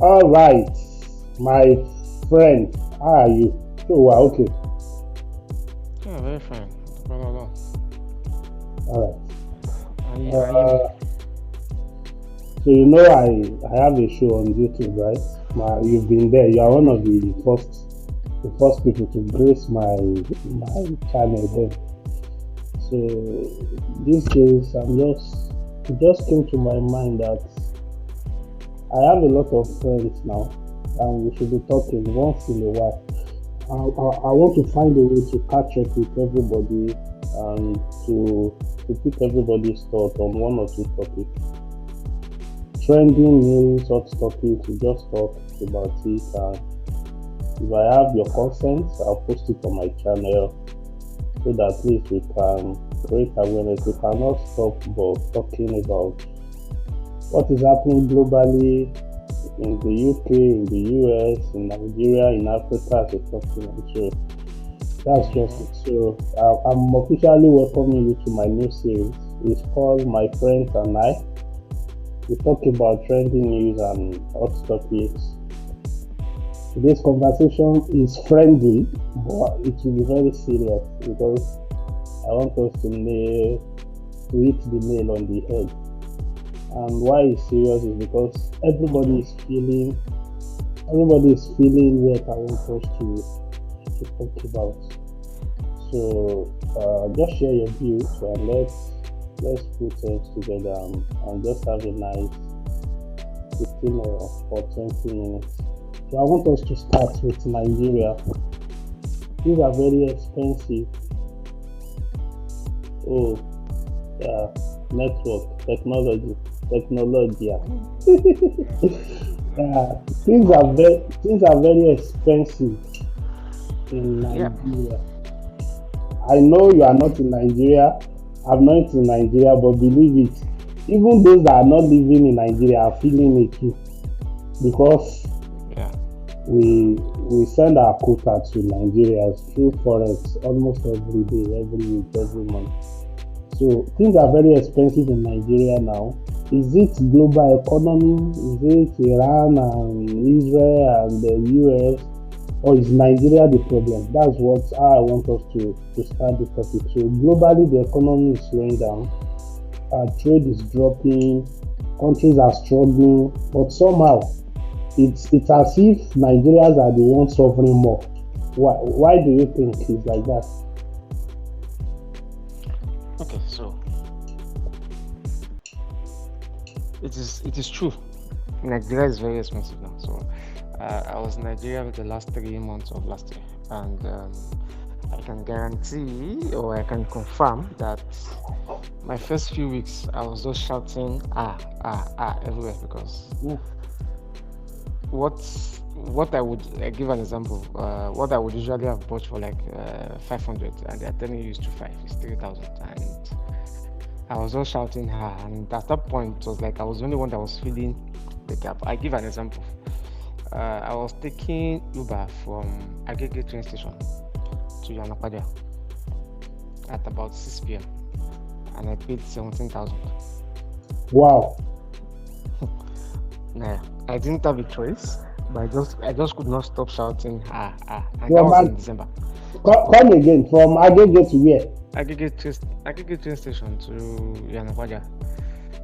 All right, my friend, how are you? Oh, wow, okay. Yeah, very fine. No problem at all. All Are you me? right. So I have a show on YouTube, right? You've been there. You are one of the first people to grace my channel there. So these days, it just came to my mind that I have a lot of friends now, and we should be talking once in a while. I want to find a way to catch up with everybody and to pick everybody's thought on one or two topics. Trending news, hot topics, we just talk about it. And if I have your consent, I'll post it on my channel so that at least we can create awareness. We cannot stop but talking about what is happening globally in the UK, in the US, in Nigeria, in Africa as a continent. So that's just Mm-hmm. it. So I'm officially welcoming you to my new series. It's called My Friends and I. We talk about trending news and hot topics. Today's conversation is friendly, but it will be very serious because I want us to hit the nail on the head. And why it's serious is because Okay. everybody is feeling what I want us to talk about. So just share your views and let's put things together and just have a nice 15 or 20 minutes. So I want us to start with Nigeria. These are very expensive. Oh, yeah, network, technology. Yeah. Yeah, things are very expensive in Yeah. Nigeria. I know you are not in Nigeria. I'm not in Nigeria, but believe it, even those that are not living in Nigeria are feeling it too because Yeah. we send our quota to Nigeria through forex almost every day, every week, every month. So things are very expensive in Nigeria now. Is it global economy? Is it Iran and Israel and the US? Or is Nigeria the problem? That's what how I want us to start the topic. So globally the economy is slowing down, trade is dropping, countries are struggling, but somehow it's as if Nigerians are the ones suffering more. Why do you think it's like that? Okay. So it is true. Nigeria is very expensive now. So I was in Nigeria for the last 3 months of last year, and I can guarantee or I can confirm that my first few weeks I was just shouting everywhere because Yeah. what what I would give an example. What I would usually have bought for like 500, and they're telling you it's to five, it's 3,000, and I was just shouting and at that point it was like I was the only one that was feeling the gap. I give an example. I was taking Uber from Agege train station to Yanapaja at about 6 p.m. and I paid 17,000. Wow. Nah, I didn't have a choice, but I just could not stop shouting and that From was in December. come again from Agege to where? Agege train station to Yanapaja.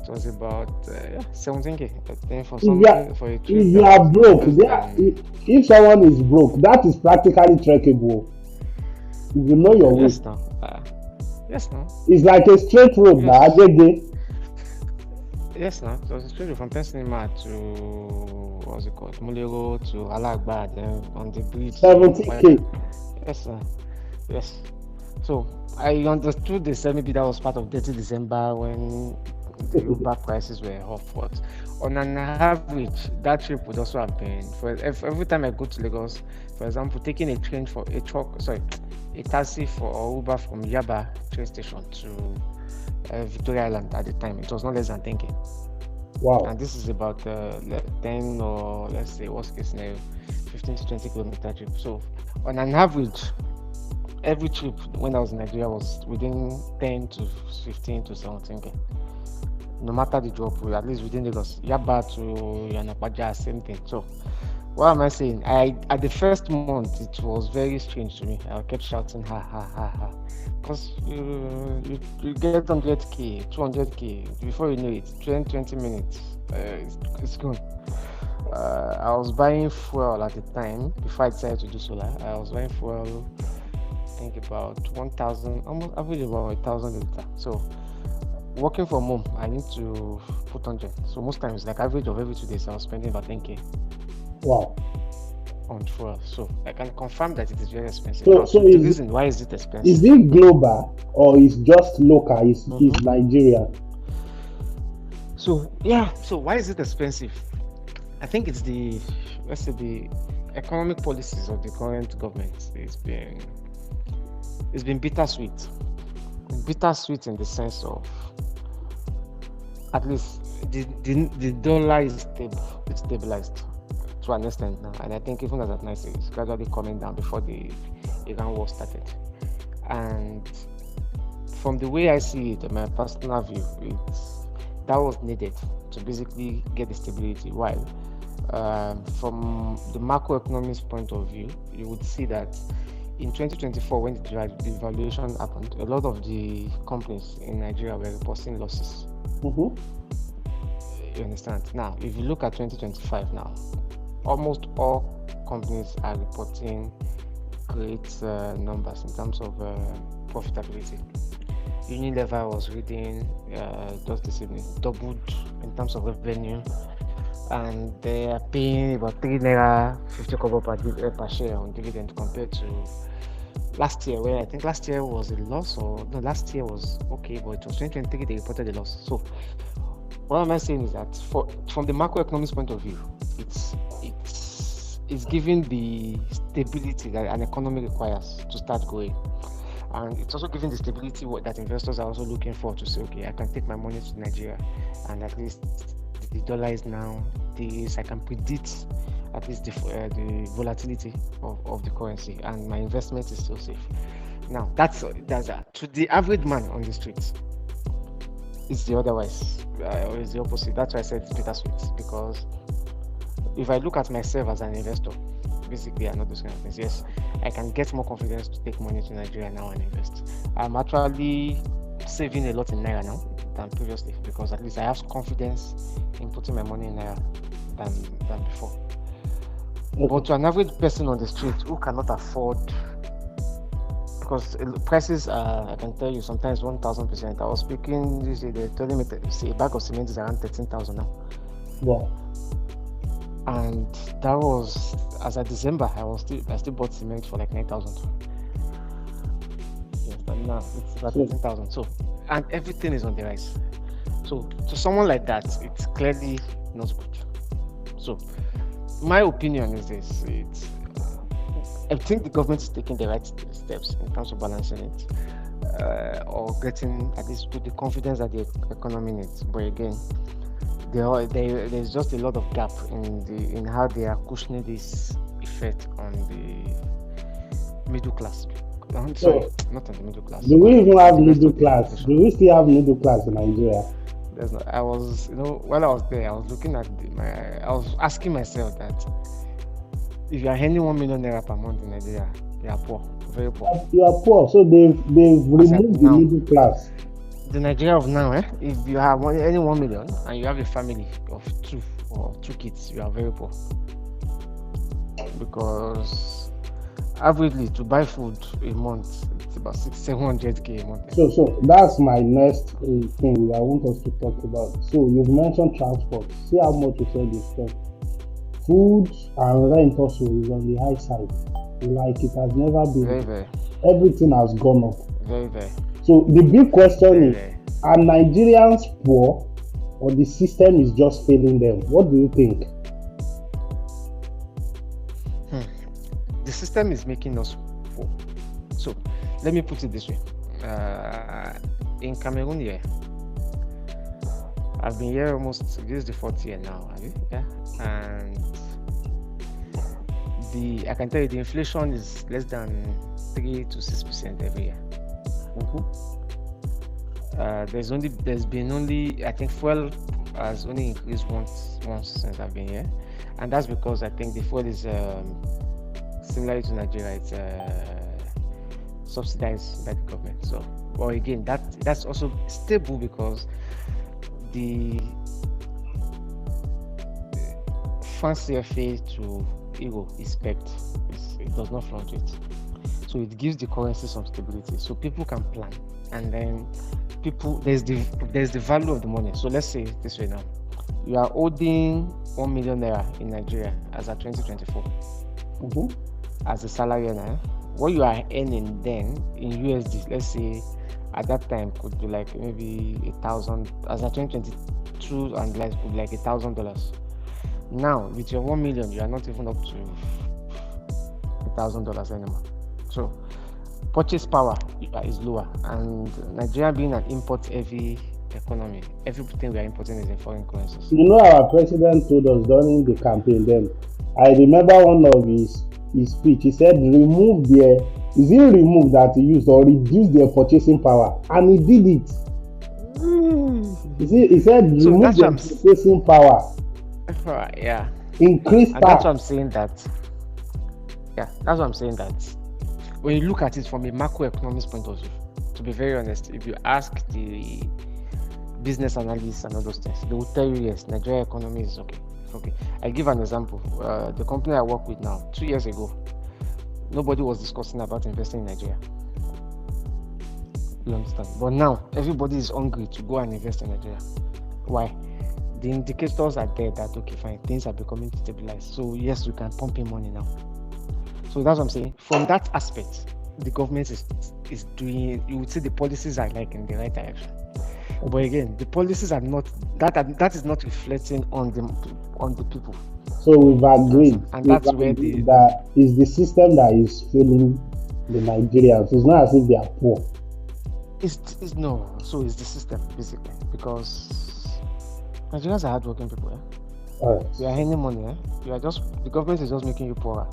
It was about 17k. I think for If you are, something for a if trip you that are was broke, less than if someone is broke, that is practically trackable. If you know your way, yes now. Yes now. it's like a straight road now. Yes. Agege, Yes now. It was straight from Pensinima to what's it called? Mulero to Alagba, then on the bridge to Yanapaja. 70K. Yes sir. Yes. So I understood they said maybe that was part of Dirty December when the Uber prices were off. But on an average, that trip would also have been for every time I go to Lagos, for example, taking a train for a truck, sorry, a taxi for or Uber from Yaba train station to Victoria Island at the time, it was not less than 10k. Wow. And this is about 10 or let's say worst case scenario, 15 to 20 kilometer trip. So on an average, every trip when I was in Nigeria was within 10 to 15 to 17k. no matter the drop, at least within Lagos. Yaba to Yanapaja, same thing. So, what am I saying? At the first month, it was very strange to me. I kept shouting, ha, ha, ha, ha. Because you get 100K, 200K, before you know it, 20 minutes, it's gone. I was buying fuel at the time, before I decided to do solar. I was buying fuel, I think about 1,000, almost average about 1,000 a liter. So, working from home, I need to put 100. So, most times, like average of every 2 days, I was spending about 10K. Wow. On fuel. So I can confirm that it is very expensive. So the reason why is it expensive? Is it global or is just local? Is Nigeria? So yeah. So why is it expensive? I think it's the economic policies of the current government. It's been bittersweet. Bittersweet in the sense of at least the dollar is stable. It's stabilized to an extent now, and I think even as at night it's gradually coming down before the Iran war started. And from the way I see it, my personal view, that was needed to basically get the stability. While from the macroeconomics point of view, you would see that in 2024, when the devaluation happened, a lot of the companies in Nigeria were reporting losses. You understand? Now, if you look at 2025 now, almost all companies are reporting great numbers in terms of profitability. Unilever was reading just this evening, doubled in terms of revenue, and they are paying about 3 naira 50 kobo per share on dividend compared to last year, where I think last year was a loss, or no, last year was okay, but it was 2023 they reported a loss. So what am I saying is that from the macroeconomics point of view, it's giving the stability that an economy requires to start growing, and it's also giving the stability that investors are also looking for, to say, okay, I can take my money to Nigeria, and at least the dollar is now this. I can predict at least the volatility of the currency, and my investment is still safe. Now that's that. To the average man on the streets, it's the otherwise, or it's the opposite. That's why I said it's bittersweet, because if I look at myself as an investor, basically I know those kind of things. Yes, I can get more confidence to take money to Nigeria now and invest. I'm actually saving a lot in Naira now than previously, because at least I have confidence in putting my money in Naira than before. But to an average person on the street who cannot afford, because prices are, I can tell you, sometimes 1,000%. I was speaking this day, they're telling me that a bag of cement is around 13,000 now. Wow. And that was, as of December, I still bought cement for like 9,000. Yes, but now it's about 13,000. So, and everything is on the rise. So to someone like that, it's clearly not good. So my opinion is this: I think the government is taking the right steps in terms of balancing it, or getting at least to the confidence that the economy needs. But again, there's just a lot of gap in how they are cushioning this effect on the middle class. I'm sorry, not on the middle class. Do we even have middle class? Do we still have middle class in Nigeria? There's no, I was, while I was there, I was looking at I was asking myself that if you are earning 1 million naira per month in Nigeria, you are poor, very poor. You are poor, so they've removed the middle class. The Nigeria of now, if you have earning 1 million and you have a family of 2 or 2 kids, you are very poor. Because averagely to buy food a month, it's about 700K a month. So that's my next thing I want us to talk about. So you've mentioned transport. See how much you said you spend. Food and rent also is on the high side. Like it has never been. Very, very. Everything has gone up. Very, very. So the big question is, are Nigerians poor, or the system is just failing them? What do you think? The system is making us poor. So let me put it this way. In Cameroon here, I've been here almost, this is the 4th year now, have you? Yeah. And I can tell you the inflation is less than 3 to 6% every year. there's been only, I think fuel has only increased once since I've been here, and that's because I think the fuel is similar to Nigeria. It's subsidized by the government. So, but again, that's also stable because the fancy CFA to euro is pegged. It does not fluctuate. So it gives the currency some stability. So people can plan, and then there's the value of the money. So let's say it this way now. You are holding 1 million naira in Nigeria as at 2024 as a salary earner. What you are earning then in USD, let's say at that time could be like maybe 1,000, as at 2022 and like could be like $1,000. Now with your 1 million, you are not even up to $1,000 anymore. So purchase power is lower, and Nigeria being an import-heavy economy, everything we are importing is in foreign currencies. You know, our president told us during the campaign then. I remember one of his speech. He said, remove that he used or reduce their purchasing power, and he did it. He said, remove their purchasing power. Yeah. Increase tax. That's what I'm saying that. Yeah, that's what I'm saying that. When you look at it from a macroeconomics point of view, to be very honest, if you ask the business analysts and all those things, they will tell you yes, Nigeria economy is okay. Okay, I give an example. The company I work with now, 2 years ago, nobody was discussing about investing in Nigeria. You understand? But now everybody is hungry to go and invest in Nigeria. Why? The indicators are there that okay, fine, things are becoming stabilized. So yes, we can pump in money now. So that's what I'm saying. From that aspect, the government is doing. You would say the policies are like in the right direction. But again, the policies are not that is not reflecting on the people. So we've agreed, and that's where that is the system that is failing the Nigerians. It's not as if they are poor. It's no. So it's the system basically, because Nigerians are hardworking people. All right. You are earning money. The government is just making you poorer.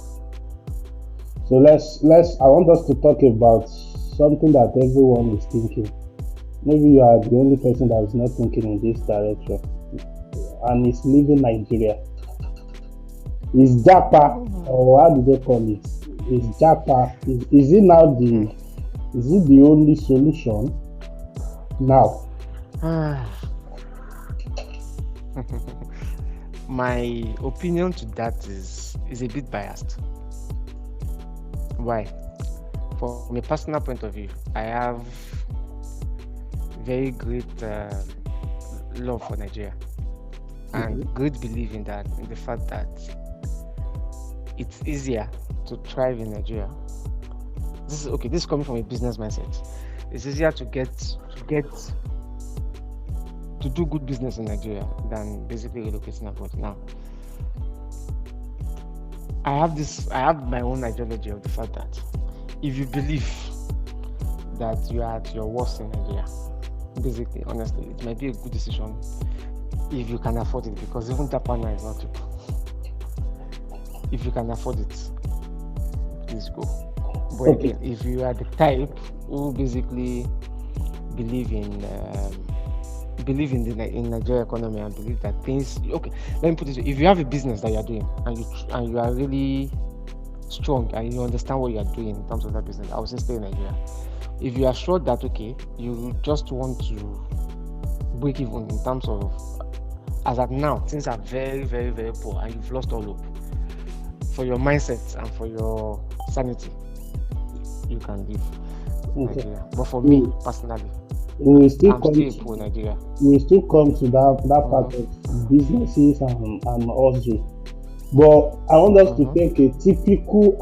So I want us to talk about something that everyone is thinking. Maybe you are the only person that is not thinking in this direction, and is leaving Nigeria. Is Japa, or how do they call it? Is Japa? Is it now is it the only solution now? My opinion to that is a bit biased. Why? From a personal point of view, I have very great love for Nigeria and great belief in the fact that it's easier to thrive in Nigeria. This is coming from a business mindset. It's easier to do good business in Nigeria than basically relocating abroad. Now, I have my own ideology of the fact that if you believe that you are at your worst in Nigeria, basically, honestly, it might be a good decision if you can afford it, because even Japan is not cheap. If you can afford it, please go. But again, if you are the type who basically believe in the Nigeria economy and believe that things, okay, let me put it this way. If you have a business that you are doing and you are really strong and you understand what you are doing in terms of that business, I would say stay in Nigeria. If you are sure that okay, you just want to break even in terms of, as at now, things are very, very, very poor and you've lost all hope, for your mindset and for your sanity, you can leave Nigeria. But for me personally, we still I'm come still Nigeria. We still come to that part of businesses and also. But I want us to take a typical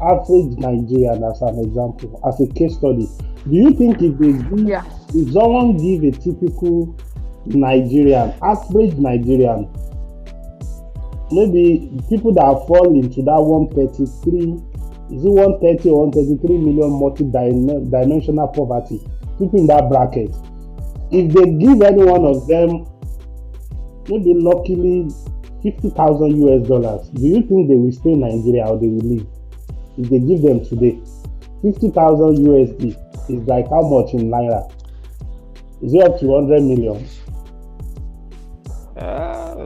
average Nigerian as an example, as a case study. Do you think if someone give a typical Nigerian, average Nigerian, maybe people that fall into that 133, is it 130 or 133 million multi-dimensional poverty, people in that bracket, if they give any one of them, maybe luckily $50,000, do you think they will stay in Nigeria or they will leave? If they give them today, $50,000 is like how much in Naira? Is it up to 100 million?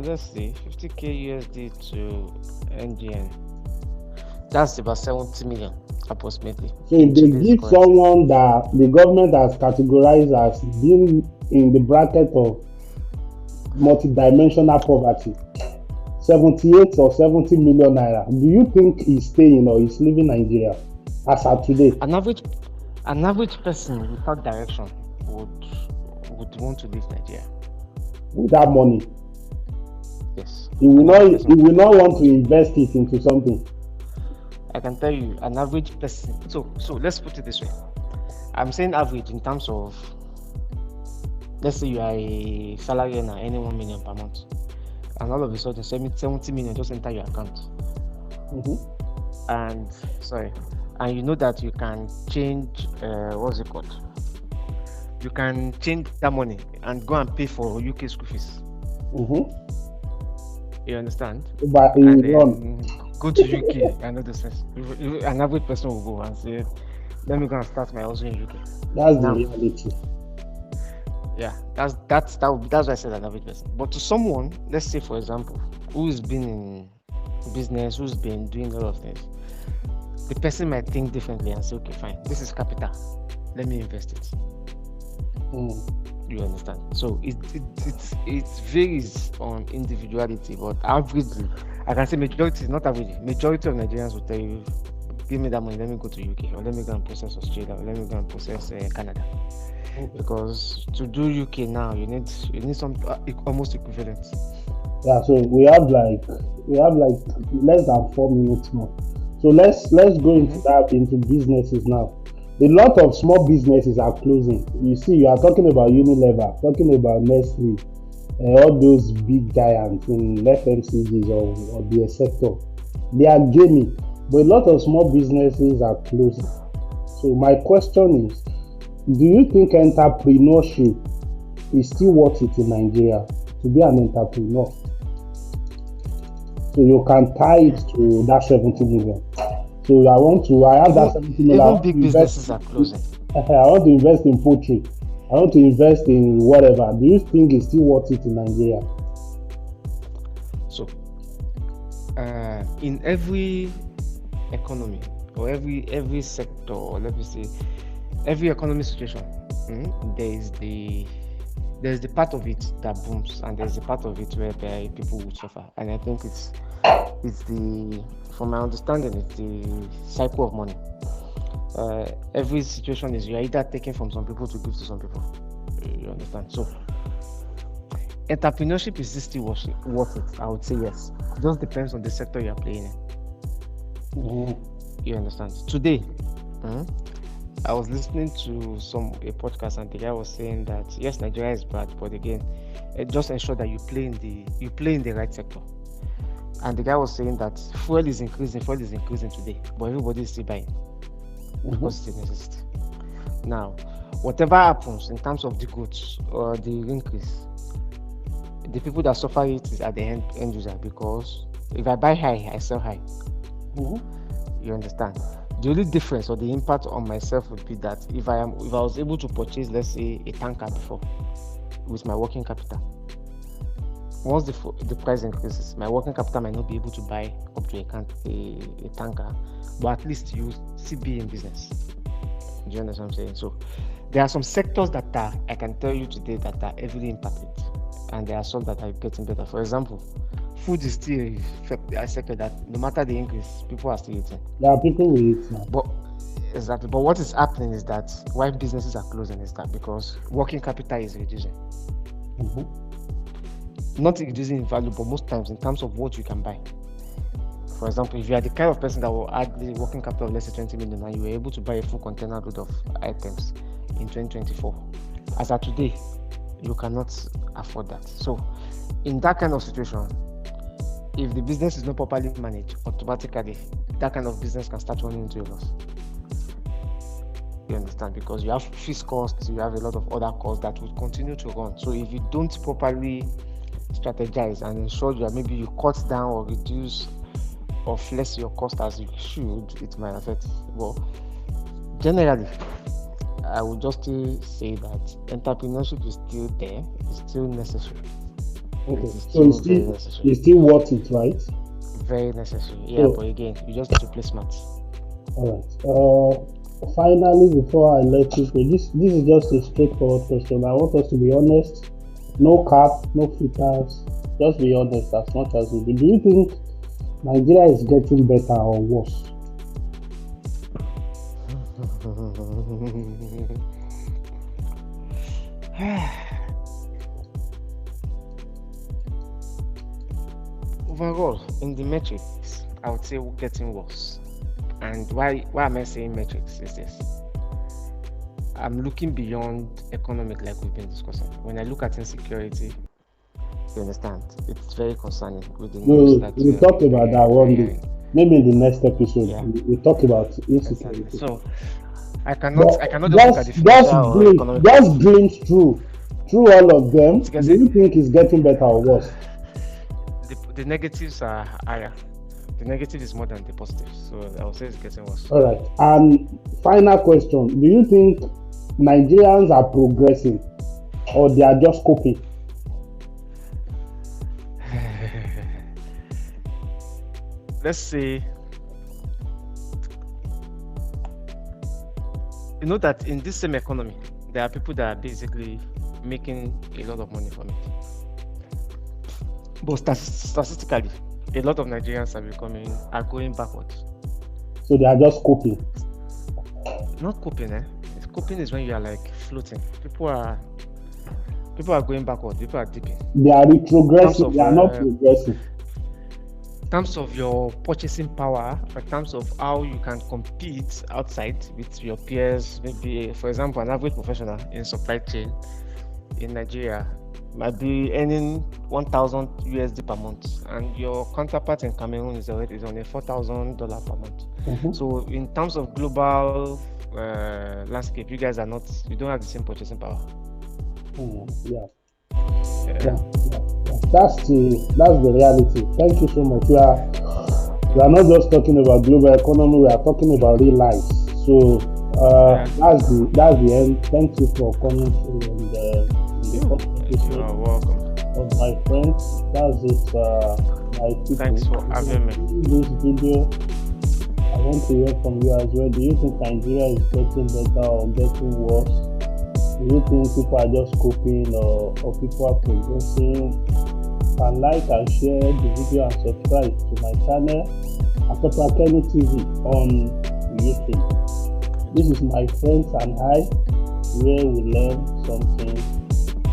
Let's see, 50k USD to NGN. That's about 70 million approximately So in if they today's give currency. someone that the government has categorized as being in the bracket of multidimensional poverty, 78 or 70 million naira, do you think he's staying or he's leaving Nigeria as of today? An average person without direction would want to leave Nigeria. With that money, Yes. he will An not average person he will not want want to invest it into something. I can tell you, an average person. So let's put it this way. I'm saying average in terms of, let's say you are a salary earner earning 1 million per month, and all of a sudden 70 million just enter your account. And sorry, and you know that you can change what's it called? You can change that money and go and pay for UK school fees. You understand? But he And will run. then go to UK and all those things. An average person will go and say, "Let me go and start my house in UK." That's the Now, reality. yeah, that's why I said an average person. But to someone, let's say for example, who's been in business, who's been doing a lot of things, the person might think differently and say, okay, fine, this is capital, let me invest it. You understand? So it varies on individuality, but averagely, I can say majority, not average, majority of Nigerians will tell you, give me that money, let me go to UK, or let me go and process Australia, or let me go and process Canada. Because to do UK now, you need some almost equivalent. Yeah, so we have like less than 4 minutes more. So let's go into businesses now. A lot of small businesses are closing. You see, you are talking about Unilever, talking about Nestle, all those big giants in FMCGs or the sector. They are gaining, but a lot of small businesses are closing. So my question is, do you think entrepreneurship is still worth it in Nigeria to be an entrepreneur? So you can tie it to that 70 million. So I have that 70 million. Even big businesses are closing. I want to invest in poultry. I want to invest in whatever. Do you think it's still worth it in Nigeria? So, in every economy or every sector, or let me say, every economic situation, there's the part of it that booms, and there's the part of it where people will suffer. And I think it's the, from my understanding, it's the cycle of money. Every situation is, you're either taking from some people to give to some people. You understand? So entrepreneurship is still worth it. I would say yes. It just depends on the sector you're playing in. You understand? Today, I was listening to a podcast, and the guy was saying that yes, Nigeria is bad, but again, just ensure that you play in the right sector. And the guy was saying that fuel is increasing today, but everybody is still buying because it's a necessity. Now, whatever happens in terms of the goods or the increase, the people that suffer it is at the end user, because if I buy high, I sell high. You understand? The only difference or the impact on myself would be that if I was able to purchase, let's say, a tanker before with my working capital, once the price increases, my working capital might not be able to buy up to a tanker, but at least you still be in business. Do you understand what I'm saying? So there are some sectors that I can tell you today that are heavily impacted, and there are some that are getting better. For example, food is still a sector that no matter the increase, people are still eating. There are people who eat now. But exactly. But what is happening is that why businesses are closing is that because working capital is reducing. Not reducing in value, but most times in terms of what you can buy. For example, if you are the kind of person that will add the working capital of let's say 20 million, and you were able to buy a full container load of items in 2024, as of today, you cannot afford that. So in that kind of situation, if the business is not properly managed, automatically that kind of business can start running into a loss. You understand? Because you have fixed costs, you have a lot of other costs that will continue to run. So if you don't properly strategize and ensure that maybe you cut down or reduce or flex your cost as you should, it might affect. Well, generally, I would just still say that entrepreneurship is still there. It's still necessary. Okay. It is So still very necessary. it's still worth it, right? Very necessary. Yeah, So, but again, you just need to play smart. all right. Finally, before I let you go, this is just a straightforward question. I want us to be honest. No cap, no filters. Just be honest as much as you do. Do you think Nigeria is getting better or worse? Overall, in the metrics, I would say we're getting worse. And why am I saying metrics is this? I'm looking beyond economic, like we've been discussing. When I look at insecurity, you understand, it's very concerning with the news that We talked about that one day. hearing. Maybe in the next episode, Yeah. we talk about Exactly. insecurity. So I But cannot just look at the financial or economic. just glimpse through all of them. Because Do you think it's getting better or worse? the negatives are higher. The negative is more than the positive. So I would say it's getting worse. All right. And final question: do you think Nigerians are progressing, or they are just coping? Let's say, you know that in this same economy, there are people that are basically making a lot of money from it. But statistically, a lot of Nigerians are going backwards. So they are just coping. Not coping, eh? Coping is when you are like floating. People are going backward. People are dipping. They are retrogressing. They are not progressing. In terms of your purchasing power, in terms of how you can compete outside with your peers, maybe for example, an average professional in supply chain in Nigeria might be earning 1,000 USD per month, and your counterpart in Cameroon is on a $4,000 per month. Mhm. So in terms of global landscape, you guys don't have the same purchasing power. Yeah. That's the reality. Thank you so much. We are not just talking about global economy. We are talking about real life. So that's the end. Thank you for coming through in the You are welcome. Of my friends. That's it. My people. Thanks for having me. This video, I want to hear from you as well. Do you think Nigeria is getting better or getting worse? Do you think people are just coping or people are progressing? And like and share the video and subscribe to my channel, Kenny TV on YouTube. This is my friends and I, where we learn something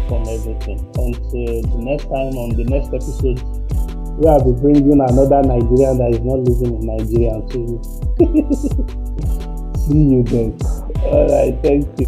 from everything. Until the next time, on the next episode, we will be bringing another Nigerian that is not living in Nigeria to you. See you then. Alright, thank you.